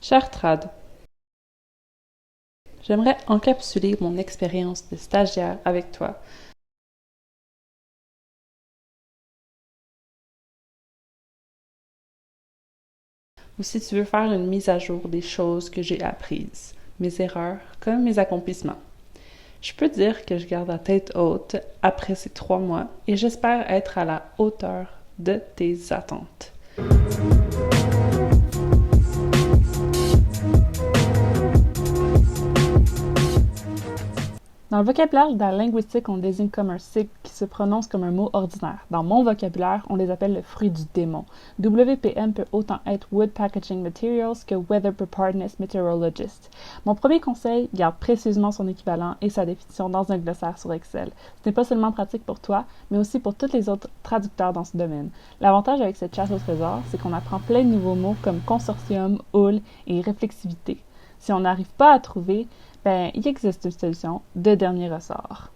Cher Trad, j'aimerais encapsuler mon expérience de stagiaire avec toi. Ou si tu veux faire une mise à jour des choses que j'ai apprises, mes erreurs comme mes accomplissements. Je peux dire que je garde la tête haute après ces 3 mois et j'espère être à la hauteur de tes attentes. Dans le vocabulaire de la linguistique, on désigne comme un cycle qui se prononce comme un mot ordinaire. Dans mon vocabulaire, on les appelle le fruit du démon. WPM peut autant être Wood Packaging Materials que Weather Preparedness Meteorologist. Mon premier conseil, garde précisément son équivalent et sa définition dans un glossaire sur Excel. Ce n'est pas seulement pratique pour toi, mais aussi pour tous les autres traducteurs dans ce domaine. L'avantage avec cette chasse au trésor, c'est qu'on apprend plein de nouveaux mots comme consortium, houle et réflexivité. Si on n'arrive pas à trouver, il existe une solution de dernier ressort.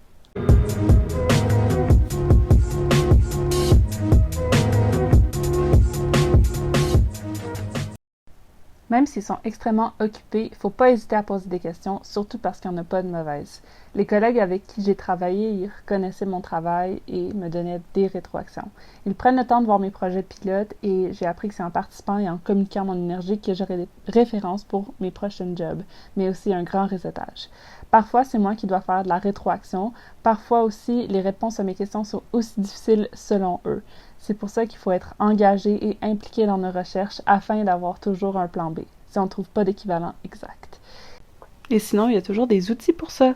Même s'ils sont extrêmement occupés, il ne faut pas hésiter à poser des questions, surtout parce qu'il n'y en a pas de mauvaises. Les collègues avec qui j'ai travaillé, ils reconnaissaient mon travail et me donnaient des rétroactions. Ils prennent le temps de voir mes projets de pilote et j'ai appris que c'est en participant et en communiquant mon énergie que j'aurai des références pour mes prochains jobs, mais aussi un grand réseautage. Parfois, c'est moi qui dois faire de la rétroaction. Parfois aussi, les réponses à mes questions sont aussi difficiles selon eux. C'est pour ça qu'il faut être engagé et impliqué dans nos recherches afin d'avoir toujours un plan B, si on ne trouve pas d'équivalent exact. Et sinon, il y a toujours des outils pour ça.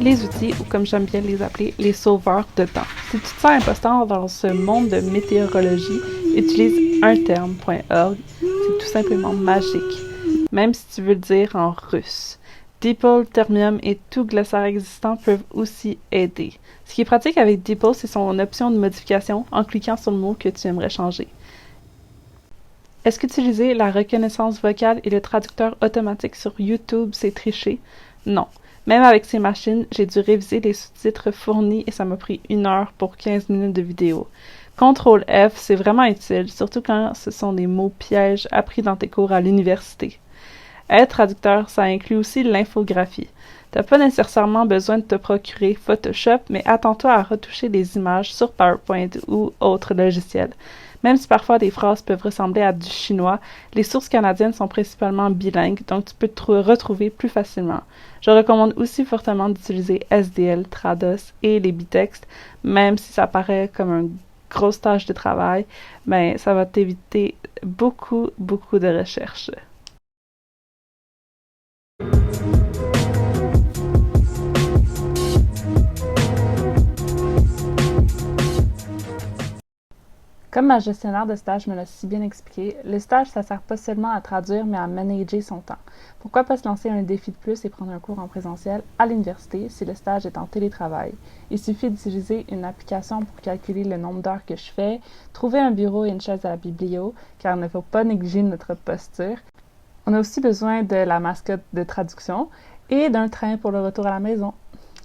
Les outils, ou comme j'aime bien les appeler, les sauveurs de temps. Si tu te sens imposteur dans ce monde de météorologie, utilise unterm.org. C'est tout simplement magique, même si tu veux le dire en russe. DeepL, Termium et tout glossaire existant peuvent aussi aider. Ce qui est pratique avec DeepL, c'est son option de modification en cliquant sur le mot que tu aimerais changer. Est-ce qu'utiliser la reconnaissance vocale et le traducteur automatique sur YouTube, c'est tricher? Non. Même avec ces machines, j'ai dû réviser les sous-titres fournis et ça m'a pris 1 heure pour 15 minutes de vidéo. CTRL F, c'est vraiment utile, surtout quand ce sont des mots pièges appris dans tes cours à l'université. Être traducteur, ça inclut aussi l'infographie. T'as pas nécessairement besoin de te procurer Photoshop, mais attends-toi à retoucher des images sur PowerPoint ou autres logiciels. Même si parfois des phrases peuvent ressembler à du chinois, les sources canadiennes sont principalement bilingues, donc tu peux te retrouver plus facilement. Je recommande aussi fortement d'utiliser SDL, Trados et les bitextes, même si ça paraît comme une grosse tâche de travail, ça va t'éviter beaucoup de recherches. Comme ma gestionnaire de stage me l'a si bien expliqué, le stage, ça sert pas seulement à traduire, mais à manager son temps. Pourquoi pas se lancer un défi de plus et prendre un cours en présentiel à l'université si le stage est en télétravail? Il suffit d'utiliser une application pour calculer le nombre d'heures que je fais, trouver un bureau et une chaise à la biblio, car il ne faut pas négliger notre posture. On a aussi besoin de la mascotte de traduction et d'un train pour le retour à la maison.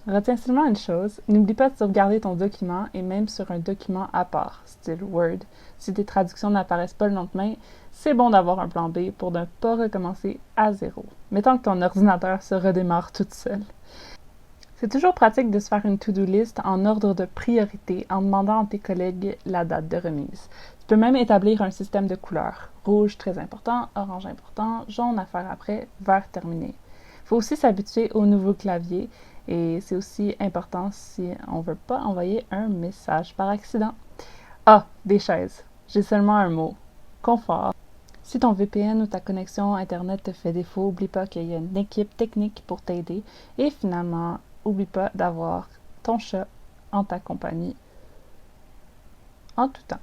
Retiens seulement une chose, n'oublie pas de sauvegarder ton document et même sur un document à part, style Word. Si tes traductions n'apparaissent pas le lendemain, c'est bon d'avoir un plan B pour ne pas recommencer à zéro, mettons que ton ordinateur se redémarre toute seule. C'est toujours pratique de se faire une to-do list en ordre de priorité en demandant à tes collègues la date de remise. Tu peux même établir un système de couleurs. Rouge très important, orange important, jaune à faire après, vert terminé. Il faut aussi s'habituer au nouveau clavier et c'est aussi important si on ne veut pas envoyer un message par accident. Ah, des chaises. J'ai seulement un mot. Confort. Si ton VPN ou ta connexion Internet te fait défaut, n'oublie pas qu'il y a une équipe technique pour t'aider. Et finalement, n'oublie pas d'avoir ton chat en ta compagnie en tout temps.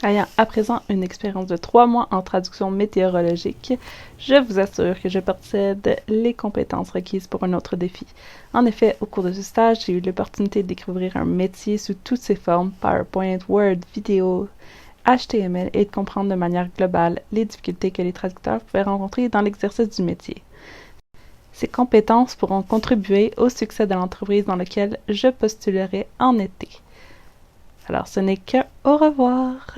Ayant à présent une expérience de 3 mois en traduction météorologique, je vous assure que je possède les compétences requises pour un autre défi. En effet, au cours de ce stage, j'ai eu l'opportunité de découvrir un métier sous toutes ses formes, PowerPoint, Word, vidéo, HTML et de comprendre de manière globale les difficultés que les traducteurs pouvaient rencontrer dans l'exercice du métier. Ces compétences pourront contribuer au succès de l'entreprise dans laquelle je postulerai en été. Alors ce n'est que au revoir.